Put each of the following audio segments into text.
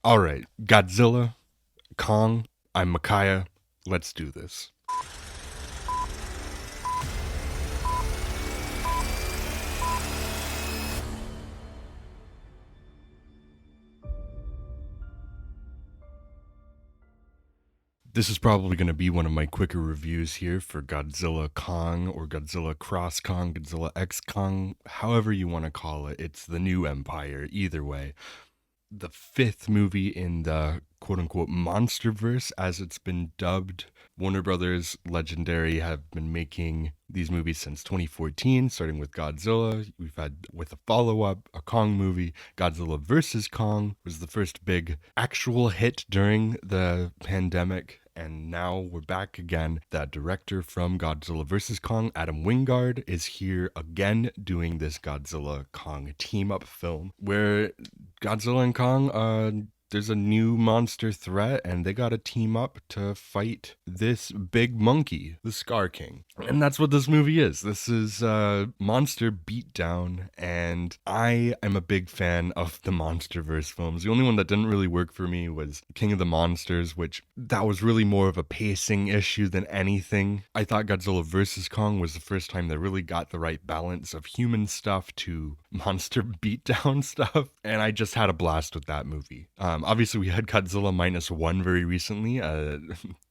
All right, Godzilla, Kong, I'm Mikiah. Let's do this. This is probably going to be one of my quicker reviews here for Godzilla Kong or Godzilla Cross Kong, Godzilla X Kong, however you want to call it. It's the new empire, either way. The fifth movie in the quote unquote MonsterVerse, as it's been dubbed. Warner Brothers Legendary have been making these movies since 2014, starting with Godzilla. We've had, with a follow up, a Kong movie. Godzilla vs. Kong was the first big actual hit during the pandemic. And now we're back again. That director from Godzilla vs. Kong, Adam Wingard, is here again doing this Godzilla Kong team up film where Godzilla and Kong, there's a new monster threat and they gotta team up to fight this big monkey, the Scar King. And that's what this movie is. This is monster beatdown, and I am a big fan of the MonsterVerse films. The only one that didn't really work for me was King of the Monsters, which that was really more of a pacing issue than anything. I thought Godzilla vs. Kong was the first time they really got the right balance of human stuff to monster beatdown stuff, and I just had a blast with that movie. Obviously, we had Godzilla -1 very recently,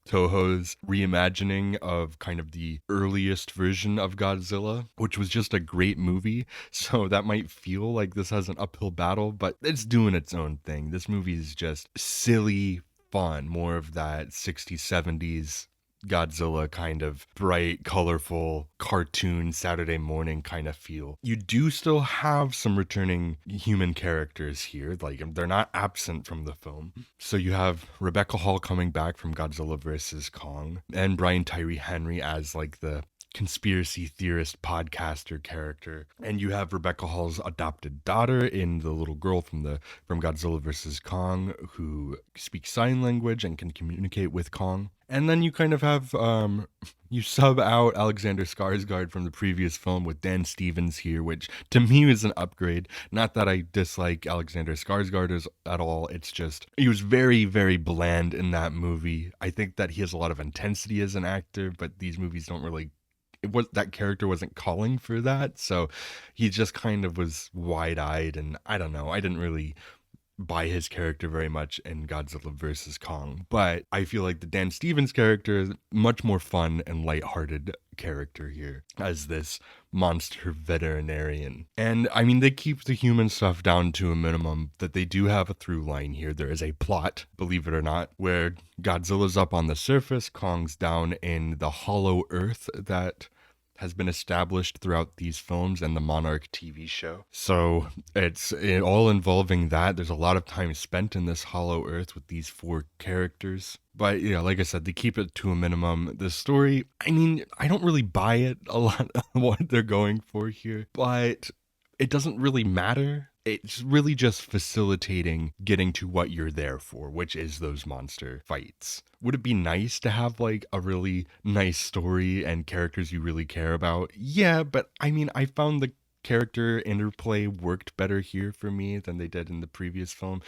Toho's reimagining of kind of the earliest version of Godzilla, which was just a great movie. So that might feel like this has an uphill battle, but it's doing its own thing. This movie is just silly fun, more of that 60s, 70s Godzilla kind of bright, colorful, cartoon Saturday morning kind of feel. You do still have some returning human characters here, like they're not absent from the film. So you have Rebecca Hall coming back from Godzilla vs. Kong, and Brian Tyree Henry as like the conspiracy theorist podcaster character, and you have Rebecca Hall's adopted daughter in the little girl from Godzilla vs. Kong who speaks sign language and can communicate with Kong. And then you kind of have you sub out Alexander Skarsgård from the previous film with Dan Stevens here, which to me is an upgrade. Not that I dislike Alexander Skarsgård at all. It's just he was very, very bland in that movie. I think that he has a lot of intensity as an actor, but these movies don't really, that character wasn't calling for that, so he just kind of was wide-eyed, and I don't know, I didn't really buy his character very much in Godzilla vs. Kong, but I feel like the Dan Stevens character is much more fun and lighthearted character here as this monster veterinarian. And I mean, they keep the human stuff down to a minimum, that they do have a through line here. There is a plot, believe it or not, where Godzilla's up on the surface, Kong's down in the hollow earth that has been established throughout these films and the Monarch TV show. So it's all involving that. There's a lot of time spent in this hollow earth with these four characters. But yeah, like I said, they keep it to a minimum. The story, I mean, I don't really buy it a lot of what they're going for here, but it doesn't really matter. It's really just facilitating getting to what you're there for, which is those monster fights. Would it be nice to have like a really nice story and characters you really care about? Yeah, but I mean, I found the character interplay worked better here for me than they did in the previous film,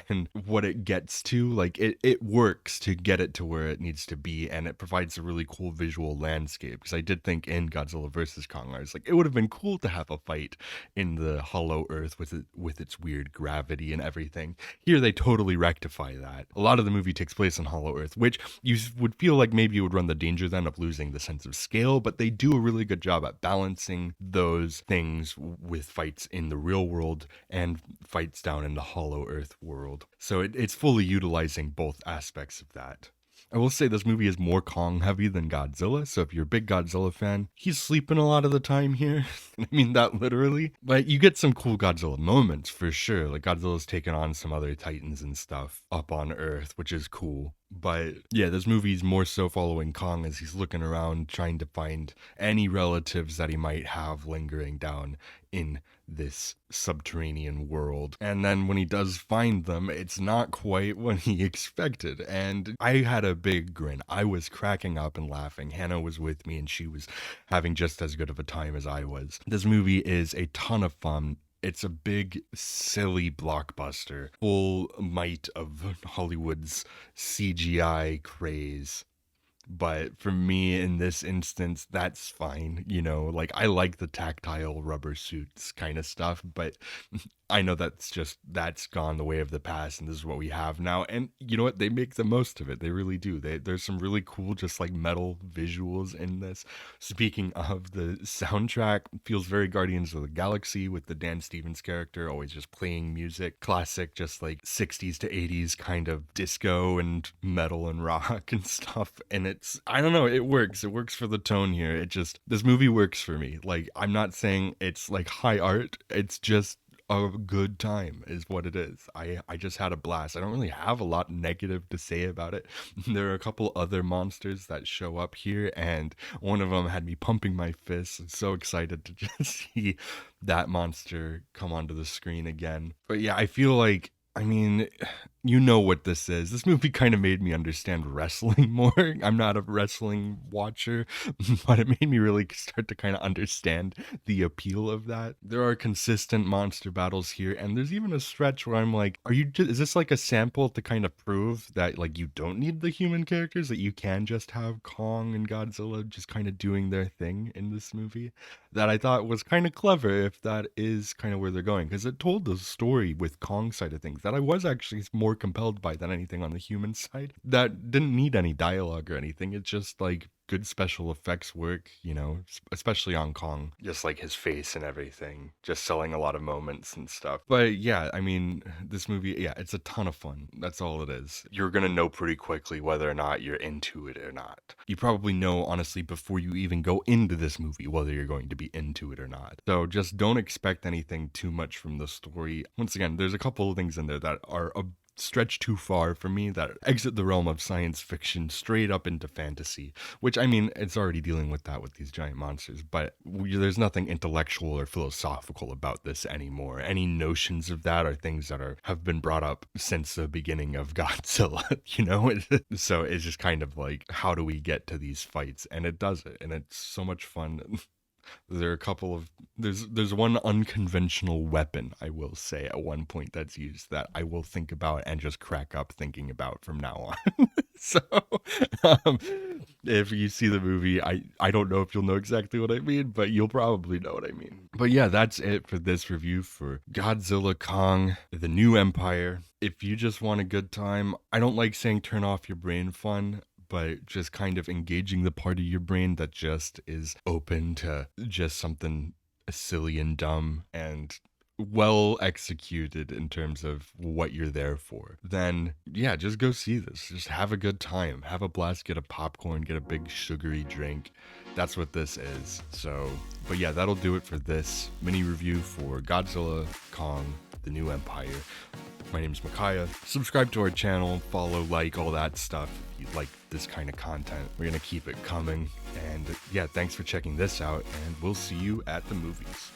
and what it gets to, like it works to get it to where it needs to be, and it provides a really cool visual landscape. Because I did think in Godzilla vs. Kong, I was like, it would have been cool to have a fight in the hollow earth with its weird gravity and everything. Here they totally rectify that. A lot of the movie takes place in hollow earth, which you would feel like maybe you would run the danger then of losing the sense of scale, but they do a really good job at balancing those things with fights in the real world and fights down in the hollow earth world. So it's fully utilizing both aspects of that. I will say this movie is more Kong heavy than Godzilla, so if you're a big Godzilla fan, he's sleeping a lot of the time here. I mean that literally. But you get some cool Godzilla moments for sure. Like Godzilla's taking on some other titans and stuff up on Earth, which is cool. But yeah, this movie's more so following Kong as he's looking around trying to find any relatives that he might have lingering down in this subterranean world. And then when he does find them, it's not quite what he expected. And I had a big grin. I was cracking up and laughing. Hannah was with me and she was having just as good of a time as I was. This movie is a ton of fun. It's a big, silly blockbuster, full might of Hollywood's CGI craze. But for me in this instance, that's fine. Like I like the tactile rubber suits kind of stuff, but I know that's gone the way of the past, and this is what we have now. And you know what? They make the most of it. They really do. There's some really cool, just like metal visuals in this. Speaking of, the soundtrack feels very Guardians of the Galaxy with the Dan Stevens character always just playing music, classic, just like 60s to 80s kind of disco and metal and rock and stuff. And I don't know, it works. It works for the tone here. This movie works for me. Like, I'm not saying it's like high art. It's just a good time is what it is. I just had a blast. I don't really have a lot negative to say about it. There are a couple other monsters that show up here, and one of them had me pumping my fists and so excited to just see that monster come onto the screen again. But yeah, I feel like, I mean, you know what this is. This movie kind of made me understand wrestling more. I'm not a wrestling watcher, but it made me really start to kind of understand the appeal of that. There are consistent monster battles here, and there's even a stretch where I'm like, is this like a sample to kind of prove that like you don't need the human characters, that you can just have Kong and Godzilla just kind of doing their thing in this movie? That I thought was kind of clever, if that is kind of where they're going, because it told the story with Kong's side of things that I was actually more compelled by than anything on the human side. That didn't need any dialogue or anything. It's just like good special effects work, especially on Kong. Just like his face and everything, just selling a lot of moments and stuff. But yeah, I mean, this movie, yeah, it's a ton of fun. That's all it is. You're gonna know pretty quickly whether or not you're into it or not. You probably know, honestly, before you even go into this movie, whether you're going to be into it or not. So just don't expect anything too much from the story. Once again, there's a couple of things in there that are a stretch too far for me, that exit the realm of science fiction straight up into fantasy, which, I mean, it's already dealing with that with these giant monsters, but there's nothing intellectual or philosophical about this anymore. Any notions of that are things that have been brought up since the beginning of Godzilla, so it's just kind of like, how do we get to these fights? And it does it, and it's so much fun. There are a couple of there's one unconventional weapon, I will say, at one point that's used, that I will think about and just crack up thinking about from now on. So um, if you see the movie, I don't know if you'll know exactly what I mean, but you'll probably know what I mean. But yeah, that's it for this review for Godzilla Kong, The New Empire. If you just want a good time, I don't like saying turn off your brain fun, but just kind of engaging the part of your brain that just is open to just something silly and dumb and well executed in terms of what you're there for, then yeah, just go see this. Just have a good time, have a blast, get a popcorn, get a big sugary drink. That's what this is. So, but yeah, that'll do it for this mini review for Godzilla Kong, The New Empire. My name is Mikiah. Subscribe to our channel, follow, like, all that stuff if you like this kind of content. We're going to keep it coming. And yeah, thanks for checking this out, and we'll see you at the movies.